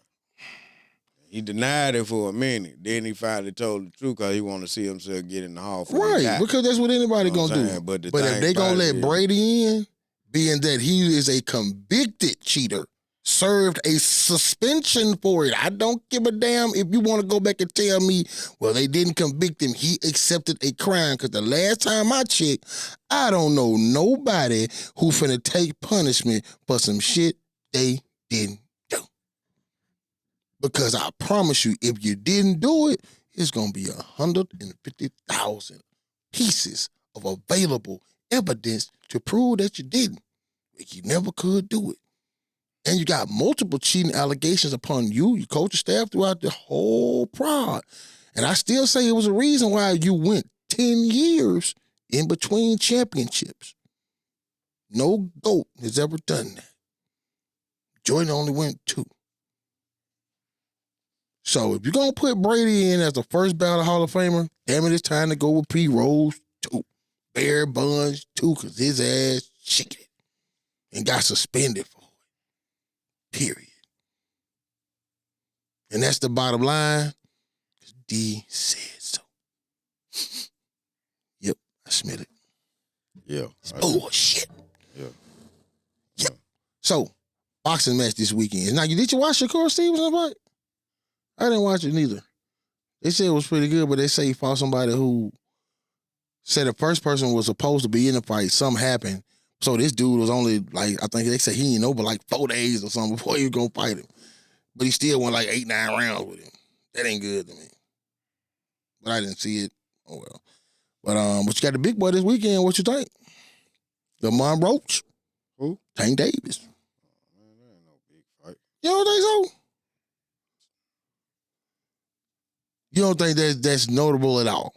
he denied it for a minute, then he finally told the truth because he want to see himself get in the hall for right, because that's what anybody gonna do. But if they gonna let Brady in, being that he is a convicted cheater, served a suspension for it. I don't give a damn if you want to go back and tell me, well, they didn't convict him. He accepted a crime. Because the last time I checked, I don't know nobody who finna take punishment for some shit they didn't do. Because I promise you, if you didn't do it, it's going to be 150,000 pieces of available evidence to prove that you didn't. But you never could do it. And you got multiple cheating allegations upon you, your coaching staff throughout the whole prod. And I still say it was a reason why you went 10 years in between championships. No GOAT has ever done that. Jordan only went 2. So if you're going to put Brady in as the first ballot Hall of Famer, damn it, it's time to go with Pete Rose 2. Barry Bonds 2, because his ass cheated and got suspended for. Period. And that's the bottom line. D said so. Yep, I smell it. Yeah. It's bullshit. Yeah. Yep. So, boxing match this weekend. Now, did you watch Shakur Stevenson fight? I didn't watch it neither. They said it was pretty good, but they say he fought somebody who said the first person was supposed to be in the fight. Something happened. So this dude was only I think they said he ain't know, but 4 days or something before he was gonna fight him. But he still went 8-9 rounds with him. That ain't good to me. But I didn't see it. Oh well. But you got the big boy this weekend. What you think? Lamont Roach. Who? Tank Davis. Man, that ain't no big fight. You don't think so? You don't think that's notable at all?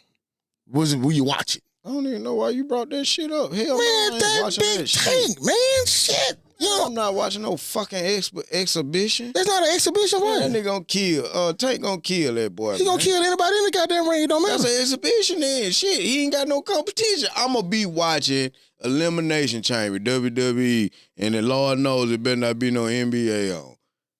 Will you watch it? I don't even know why you brought that shit up. Hell, man, that's big Tank, man. Shit. I'm not watching no fucking exhibition. That's not an exhibition fight. That nigga gonna kill. Tank gonna kill that boy. He gonna kill anybody in the goddamn ring. It don't matter. That's an exhibition then. Shit, he ain't got no competition. I'm gonna be watching Elimination Chamber, WWE, and the Lord knows it better not be no NBA on.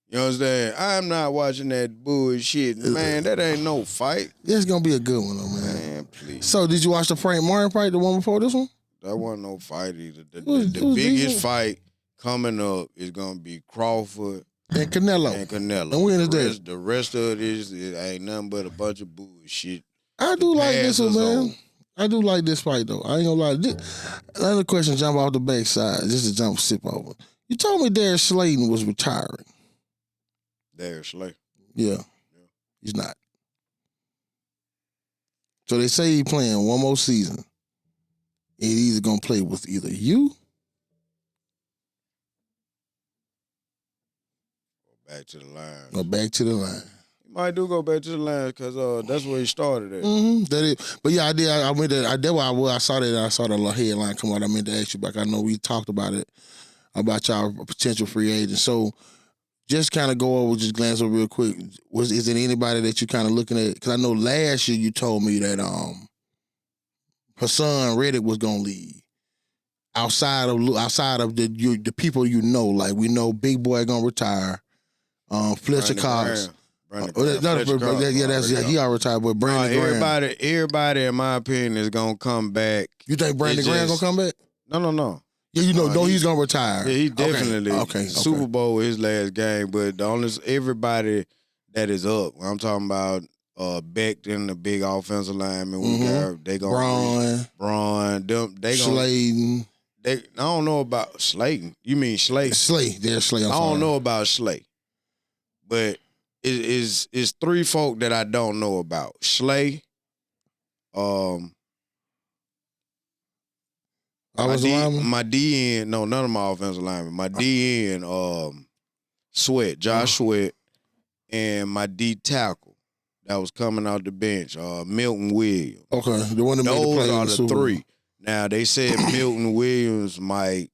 You understand? I'm not watching that bullshit. Man, that ain't no fight. It's gonna be a good one though, man. Man, please. So did you watch the Frank Martin fight, the one before this one? That wasn't no fight either. The was biggest decent. fight coming up is gonna be Crawford And Canelo. And we in the The rest of this ain't nothing but a bunch of bullshit. I do like this one, passes man. on. I do like this fight, though. I ain't gonna lie. Another question, jump off the backside. Just to jump sip over. You told me Darius Slayton was retiring. Darius Slay. Yeah. He's not. So they say he's playing one more season. And he's either gonna play with either you Back to the line. or back to the line. He might do go back to the line because that's where he started at. Mm-hmm. That is. But yeah, I did. I went there. That's why I saw that. I saw the headline come out. I meant to ask you back. I know we talked about it, about y'all potential free agent. So just kind of go over, just glance over real quick. Is there anybody that you kind of looking at? Because I know last year you told me that Hassan Reddick was gonna leave. Outside of the people you know, like we know Big Boy gonna retire. Fletcher Cox. He already retired, but Brandon Graham. Everybody, in my opinion, is gonna come back. You think Brandon Graham gonna come back? No. Yeah, he's gonna retire. Yeah, he definitely. Okay. Super Bowl was his last game, but the only everybody that is up. I'm talking about Becton, the big offensive lineman. They gonna Braun. They Slayton. I don't know about Slayton. You mean Slay? There's Slay. I don't know about Slay, but it's three folk that I don't know about. Slay. My DN, no, none of my offensive linemen. My DN, Sweat, Josh Sweat, and my D tackle that was coming out the bench, Milton Williams. Okay, the one that made the play. Those are the three. Now they said Milton Williams might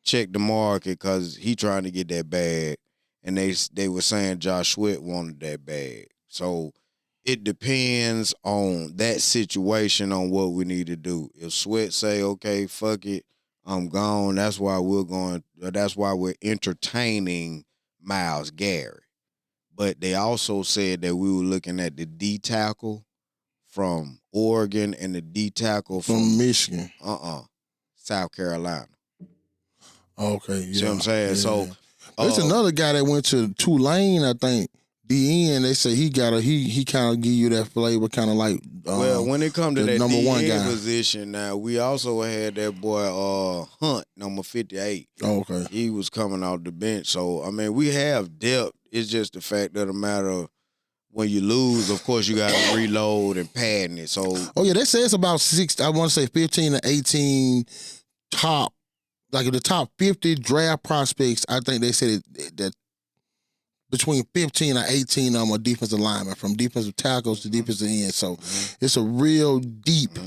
check the market because he trying to get that bag, and they were saying Josh Sweat wanted that bag. So it depends on that situation on what we need to do. If Sweat say, okay, fuck it, I'm gone, that's why we're entertaining Myles Garrett. But they also said that we were looking at the D tackle from Oregon and the D tackle from Michigan. South Carolina. Okay, yeah. See what I'm saying? Yeah. So there's another guy that went to Tulane, I think. DN, they say he kind of give you that flavor, kind of like well, when it comes to that number one DN guy position, now we also had that boy Hunt, number 58. Oh, okay. He was coming off the bench. So I mean, we have depth. It's just the fact of the matter. When you lose, of course, you got to reload and padding it. So, they say it's about 15 to 18 top, like the top 50 draft prospects. I think they said that between 15 or 18 of them are defensive linemen, from defensive tackles to defensive ends. So it's a real deep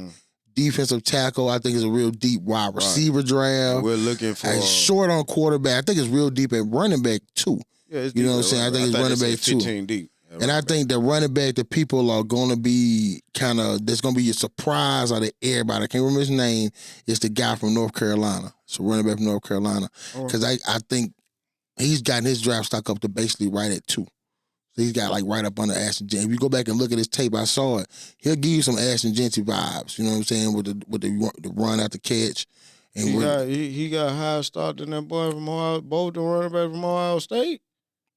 defensive tackle. I think it's a real deep wide receiver draft. We're looking for short on quarterback. I think it's real deep at running back too. Yeah, it's you know what I'm saying? I think it's running back too. 15 deep. And I think the running back that people are going to be there's going to be a surprise out of everybody. I can't remember his name. It's the guy from North Carolina. It's a running back from North Carolina. Because I think he's gotten his draft stock up to basically right at 2. So he's got like right up under Ashton Jeanty. If you go back and look at his tape, I saw it. He'll give you some Ashton Jeanty vibes. You know what I'm saying? With the run out the catch. And he got higher stock than that boy from Ohio, both the running back from Ohio State.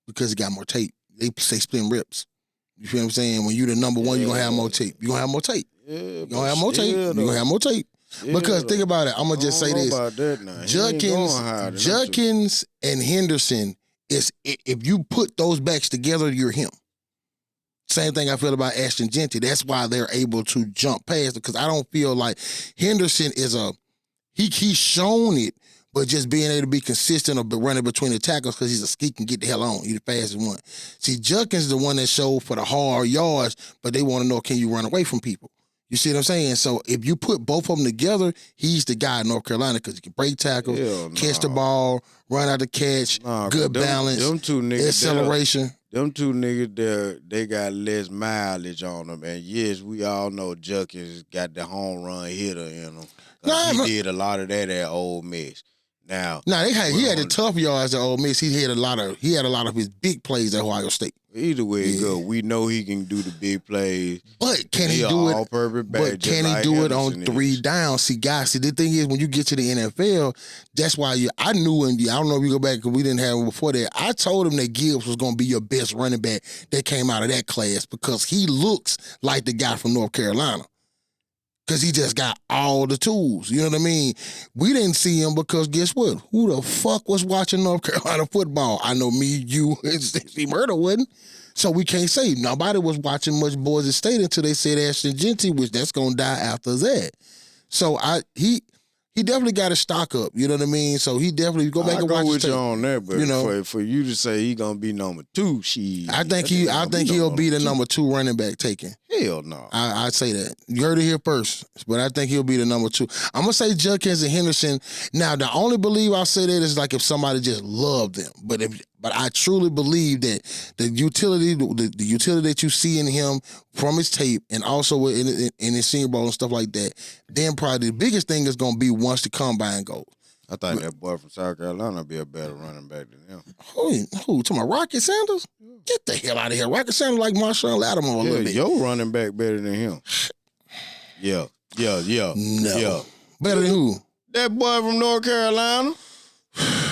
Because he got more tape. They say spin rips. You feel what I'm saying? When you the number one, you're going to have more tape. You're going to have more tape. Yeah, you're going to have more tape. You're going to have more tape. Because think about it. I'm going to just say this. Judkins and Henderson, if you put those backs together, you're him. Same thing I feel about Ashton Jeanty. That's why they're able to jump past it, because I don't feel like Henderson is he's shown it, but just being able to be consistent of running between the tackles because he can get the hell on. He's the fastest one. See, Judkins is the one that showed for the hard yards, but they want to know, can you run away from people? You see what I'm saying? So if you put both of them together, he's the guy in North Carolina because he can break tackles, catch the ball, run out the catch, good balance, them two niggas, acceleration. Them two niggas, they got less mileage on them. And yes, we all know Judkins got the home run hitter in him. He did a lot of that at Ole Miss. Now, he had the tough yards at Ole Miss. He had a lot of his big plays at Ohio State. Either way it go, we know he can do the big plays. But can he do it? All-purpose back, But can he do it on 3 downs? See, guys, the thing is, when you get to the NFL, that's why I knew him. I don't know if you go back because we didn't have him before that. I told him that Gibbs was going to be your best running back that came out of that class because he looks like the guy from North Carolina. Because he just got all the tools. You know what I mean? We didn't see him because guess what? Who the fuck was watching North Carolina football? I know me, you, and Steve Murder wasn't. So we can't say. Nobody was watching much Boise State until they said Ashton Genty, which that's going to die after that. So he definitely got to stock up. You know what I mean? So he definitely go back and watch. I go with you on that, but you know, for you to say he gonna be number 2, I think he'll be the number 2 running back taken. Hell no. I'd say that. You heard it here first, but I think he'll be the number 2. I'm gonna say Judkins and Henderson. Now, the only believe I say that is like if somebody just loved them, but I truly believe that the utility that you see in him from his tape and also in his Senior Bowl and stuff like that, then probably the biggest thing is going to be once the combine goes. I thought that boy from South Carolina would be a better running back than him. Who? To my Rocket Sanders? Get the hell out of here. Rocket Sanders like Marshawn Lattimore a little bit. Your running back better than him. Yeah. No. Yeah. Better than who? That boy from North Carolina.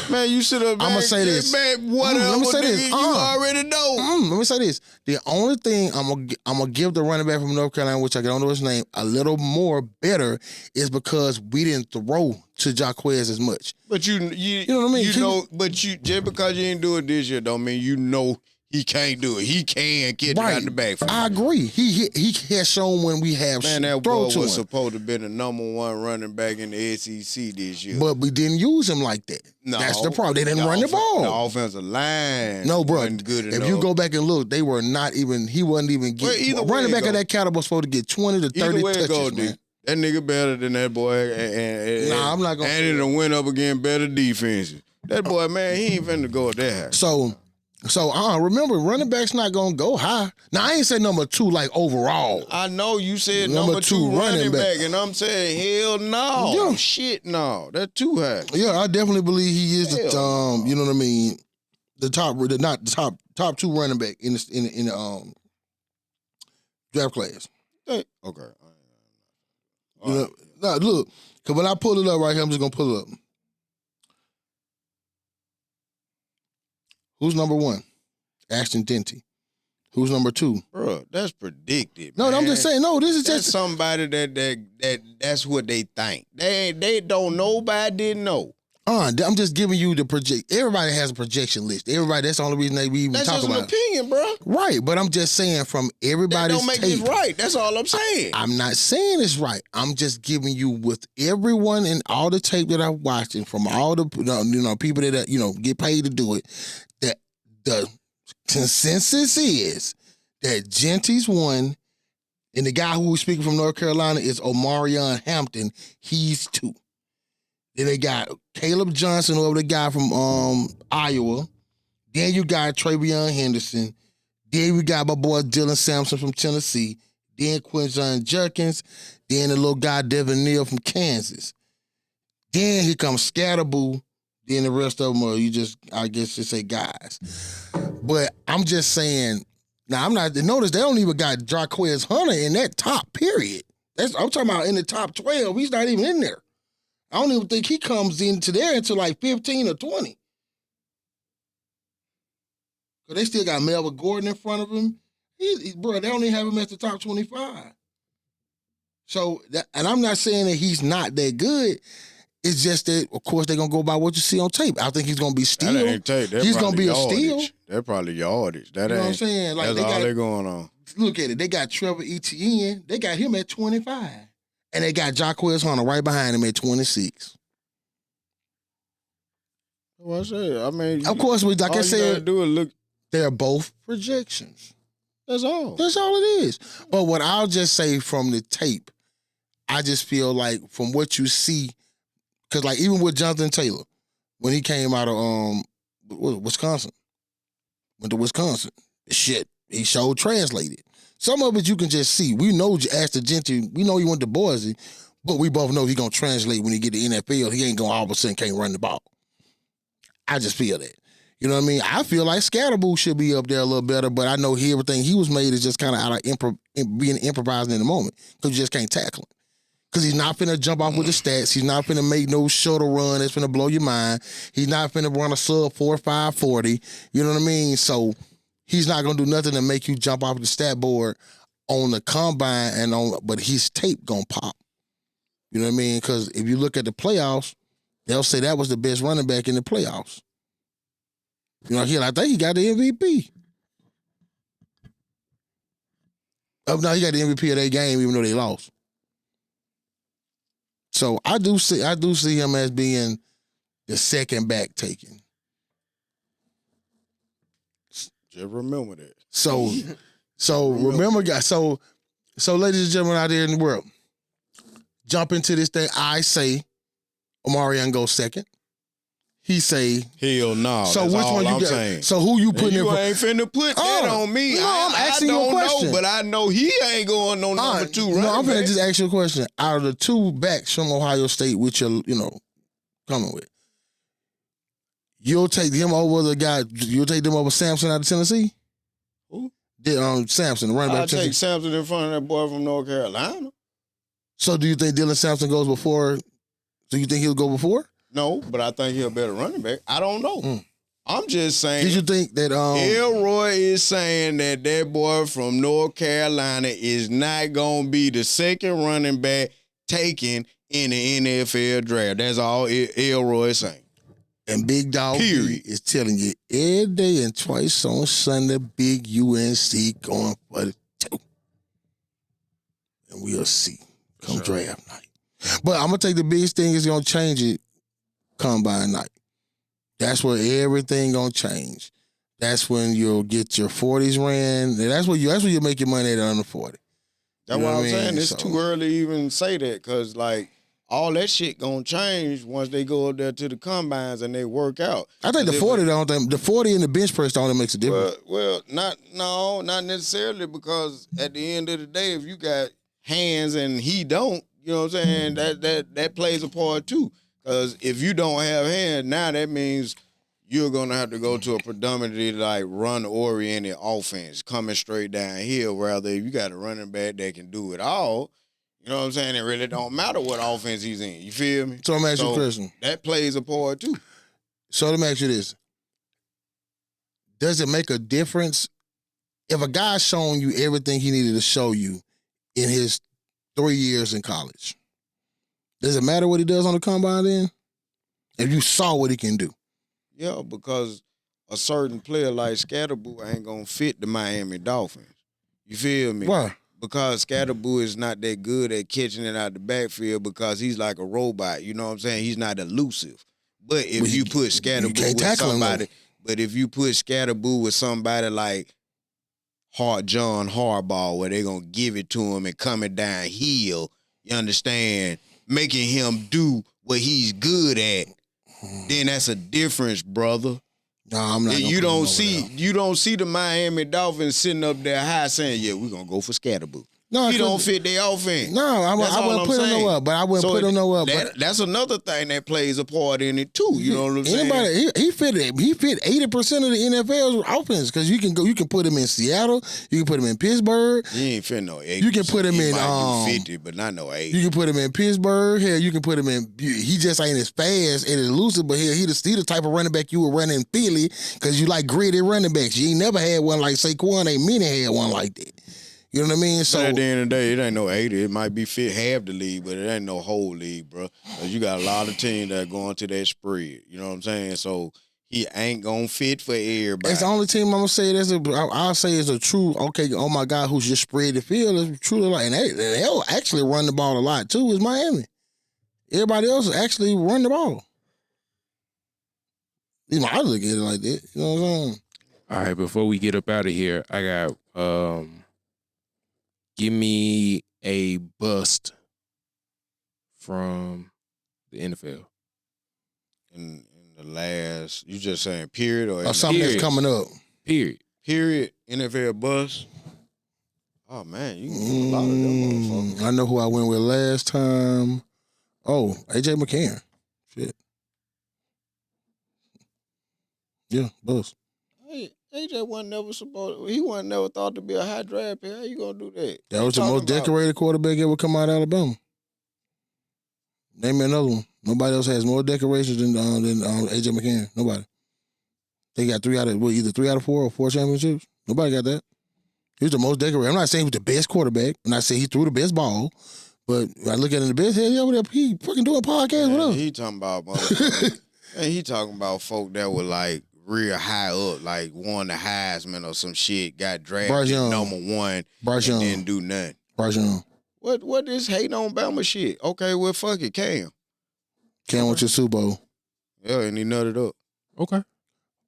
Man, you should have. I'm gonna say this. Let me say this. You already know. Let me say this. The only thing I'm gonna give the running back from North Carolina, which I don't know his name, a little more better, is because we didn't throw to Jaquez as much. But you know what I mean? You know, but you just because you didn't do it this year, don't mean you know he can't do it. He can get it out the backfield. I agree. He has shown when we have that throw boy to was him. supposed to be the number 1 running back in the SEC this year. But we didn't use him like that. No, that's the problem. They didn't run the ball. The offensive line. No, bro. Wasn't good enough. If you go back and look, they were not even. He wasn't even getting. Running back of that caliber was supposed to get 20 to 30 touches, man. That nigga better than that boy. Nah, I'm not gonna. And it'll win up against better defenses. That boy, man, he ain't finna go up that high. So remember, running back's not gonna go high. Now I ain't say number 2 like overall. I know you said number 2 running back, and I'm saying hell no. Yeah. Shit no. That's too high. Yeah, I definitely believe he is the you know what I mean, the top 2 running back in the draft class. Okay. You know, now look, because when I pull it up right here, I'm just gonna pull it up. Who's number 1? Ashton Denty. Who's number 2? Bro, that's predicted. No, man. I'm just saying. No, this is that's just somebody that's what they think. They don't. Nobody didn't know. I'm just giving you the project. Everybody has a projection list. Everybody. That's the only reason we even That's talk just about an opinion, bro. Right, but I'm just saying from everybody's That don't make tape. this right. That's all I'm saying. I'm not saying it's right. I'm just giving you with everyone and all the tape that I've watched and from all the people that get paid to do it. That the consensus is that Genty's 1, and the guy who was speaking from North Carolina is Omarion Hampton. He's 2. Then they got Caleb Johnson over the guy from Iowa. Then you got Travion Henderson. Then we got my boy Dylan Sampson from Tennessee. Then Quinton Judkins. Then the little guy Devin Neal from Kansas. Then here comes Scattabo. Then the rest of them are I guess you say guys. But I'm just saying, now I'm not, notice they don't even got Jaquez Hunter in that top period. I'm talking about in the top 12. He's not even in there. I don't even think he comes into there until like 15 or 20. Because they still got Melvin Gordon in front of him. Bro, they only have him at the top 25. So, and I'm not saying that he's not that good. It's just that, of course, they're going to go by what you see on tape. I think he's going to be steal. That ain't tape. He's going to be a steal. They're probably yardage. That You know ain't, what I'm saying? Like that's all they're going on. Look at it. They got Trevor Etienne. They got him at 25. And they got Jaquez Hunter right behind him at 26. Well, I mean, Of course, like I said, do is look. they're both projections. That's all. That's all it is. But what I'll just say from the tape, I just feel like from what you see, because like even with Jonathan Taylor, when he came out of Wisconsin, went to Wisconsin, shit, he showed translated. Some of it you can just see. We know Ashton Genty, we know he went to Boise, But we both know he's going to translate when he get to NFL. He ain't going to all of a sudden can't run the ball. I just feel that. You know what I mean? I feel like Scattabo should be up there a little better, but I know everything he was made is just kind of out of being improvising in the moment because you just can't tackle him. Because he's not finna jump off with the stats. He's not finna make no shuttle run that's finna blow your mind. He's not finna run a sub 4.5 40. You know what I mean? So he's not gonna do nothing to make you jump off the stat board on the combine but his tape gonna pop. You know what I mean? Because if you look at the playoffs, they'll say that was the best running back in the playoffs. You know, I think he got the MVP. Oh no, he got the MVP of that game, even though they lost. So I do see him as being the second back taken. Just remember that. So remember, guys. So ladies and gentlemen out there in the world, jump into this thing. I say Omarion goes second. He say hell no. So that's which all one you I'm got? saying. So who you putting in? You ain't finna put that on me. No, I'm asking you a I don't question. know, but I know he ain't going no number 2 running No, I'm back. finna just ask you a question. Out of the 2 backs from Ohio State, which you're coming with, you'll take him over the guy. You'll take them over Sampson out of Tennessee. Who? Sampson, the running back. I'll take Sampson in front of that boy from North Carolina. So do you think Dylan Sampson goes before? So you think he'll go before? No, but I think he'll better running back. I don't know. I'm just saying. Did you think that Elroy is saying that boy from North Carolina is not gonna be the second running back taken in the NFL draft? That's all Elroy is saying. And Big Dog Period. is telling you every day and twice on Sunday, Big UNC going for the 2. And we'll see come draft night. But I'm going to take the biggest thing is going to change it combine night. That's where everything going to change. That's when you'll get your 40s ran. And that's where you make your money at under 40. That's what I'm saying. It's too early to even say that because, like, all that shit gonna change once they go up there to the combines and they work out. I think the 40 the 40 and the bench press don't makes a difference. Well, not necessarily because at the end of the day, if you got hands and he don't, you know what I'm saying, that plays a part too. Because if you don't have hands, now that means you're gonna have to go to a predominantly like run-oriented offense, coming straight downhill. Rather, if you got a running back that can do it all. You know what I'm saying? It really don't matter what offense he's in. You feel me? So I'm asking you a question. That plays a part too. So let me ask you this. Does it make a difference if a guy's showing you everything he needed to show you in his 3 years in college? Does it matter what he does on the combine then? If you saw what he can do. Yeah, because a certain player like Scattabo ain't going to fit the Miami Dolphins. You feel me? Why? Because Scattabo is not that good at catching it out the backfield because he's like a robot. You know what I'm saying? He's not elusive. But if you put Scattabo with somebody, with somebody like John Harbaugh, where they're gonna give it to him and coming downhill, you understand, making him do what he's good at, then that's a difference, brother. No, I'm not. You don't see the Miami Dolphins sitting up there high saying, "Yeah, we're gonna go for Scattabo." No, he don't fit their offense. No, I wouldn't put him nowhere. But I wouldn't put him nowhere. That's another thing that plays a part in it too. You know what I'm saying? He fit 80% of the NFL's offense because you can put him in Seattle, you can put him in Pittsburgh. He ain't fit no 80%. You can put him in 50, but not no 80. You can put him in Pittsburgh. Hell, you can put him in. He just ain't as fast and elusive, but he the type of running back you would run in Philly because you like gritty running backs. You ain't never had one like Saquon. Ain't many had one like that. You know what I mean? So but at the end of the day, it ain't no 80. It might be fit half the league, but it ain't no whole league, bro. Cause you got a lot of teams that are going to that spread. You know what I'm saying? So he ain't gonna fit for everybody. It's the only team I'm gonna say I'll say is a true oh my God, who's just spread the field is truly like, and they'll actually run the ball a lot too. Is Miami? Everybody else actually run the ball. You know, I look at it like that. You know what I'm saying? All right, before we get up out of here, I got give me a bust from the NFL. In the last, you just saying period or something that's coming up. Period. Period. NFL bust. Oh man, you can do a lot of them motherfuckers. I know who I went with last time. Oh, AJ McCann. Shit. Yeah, Buzz. Hey, AJ wasn't never supposed. He wasn't never thought to be a high draft pick. How you gonna do that? That was the most decorated quarterback ever come out of Alabama. Name me another one. Nobody else has more decorations than AJ McCann. Nobody. They got either 3 out of 4 or 4 championships. Nobody got that. He was the most decorated. I'm not saying he was the best quarterback. I'm not saying he threw the best ball. But when I look at him the best, hell, he fucking doing podcasts with us. He talking about motherfuckers. And he talking about folk that were like real high up, like won the Heisman or some shit, got drafted number 1, Bryce and Young. didn't do nothing. Bryce Young. What is hating on Bama shit? Okay, well fuck it, Cam went to Super Bowl. Yeah, and he nutted up. Okay.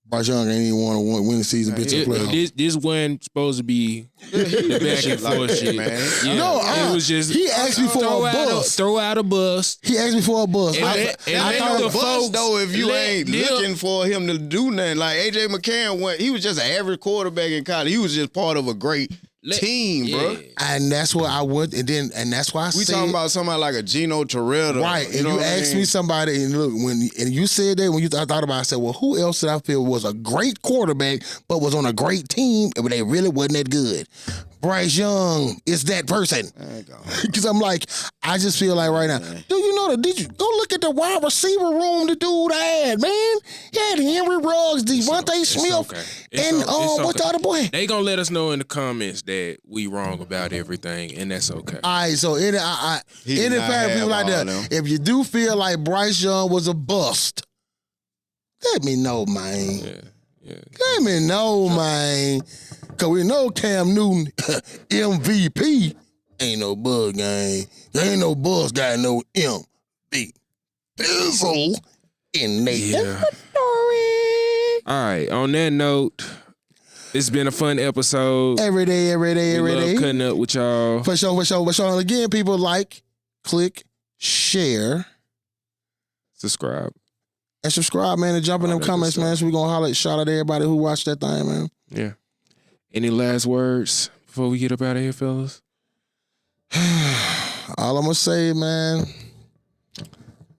Bryce Young ain't even want to win the season, bitch. This wasn't supposed to be the back and forth shit, man. Yeah. No, it was just he asked me for a bus. Throw out a bus. He asked me for a bus. And I thought the bus though. If you ain't them looking for him to do nothing, like AJ McCann he was just an average quarterback in college. He was just part of a great team, bro. And that's what I would, and that's why I said. We talking about somebody like a Gino Torretta. Right, and know you asked me somebody, and look, and you said that, I thought about it, I said, well, who else did I feel was a great quarterback, but was on a great team, but they really wasn't that good? Bryce Young is that person. Because I'm like, I just feel like right now, do you know did you go look at the wide receiver room the dude had, man? He had Henry Ruggs, Devontae Smith, and what's the other boy? They gonna let us know in the comments that we wrong about everything, and that's okay. All right, so any fact people like that, if you do feel like Bryce Young was a bust, let me know, man. Yeah. Let me know, man. Because we know Cam Newton, MVP, ain't no buzz game. There ain't no buzz guy, no MV. Bizzle in the story. All right, on that note, it's been a fun episode. Every day. Love cutting up with y'all. For sure. And again, people click, share. Subscribe. And subscribe, man, and jump in them comments, man. So we going to holler, shout out to everybody who watched that thing, man. Yeah. Any last words before we get up out of here, fellas? All I'm going to say, man,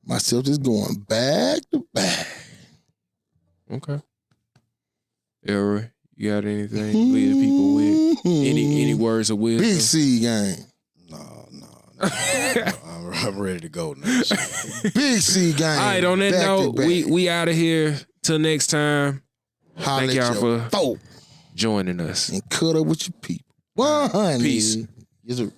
my Celtics going back to back. Okay. Elroy, you got anything to leave the people with? Any words of wisdom? Big C gang. No. I'm ready to go now. Big C gang. All right, on that note, we out of here. Till next time. Thank y'all for joining us. And cut up with your people. 100. Peace. Yes, sir.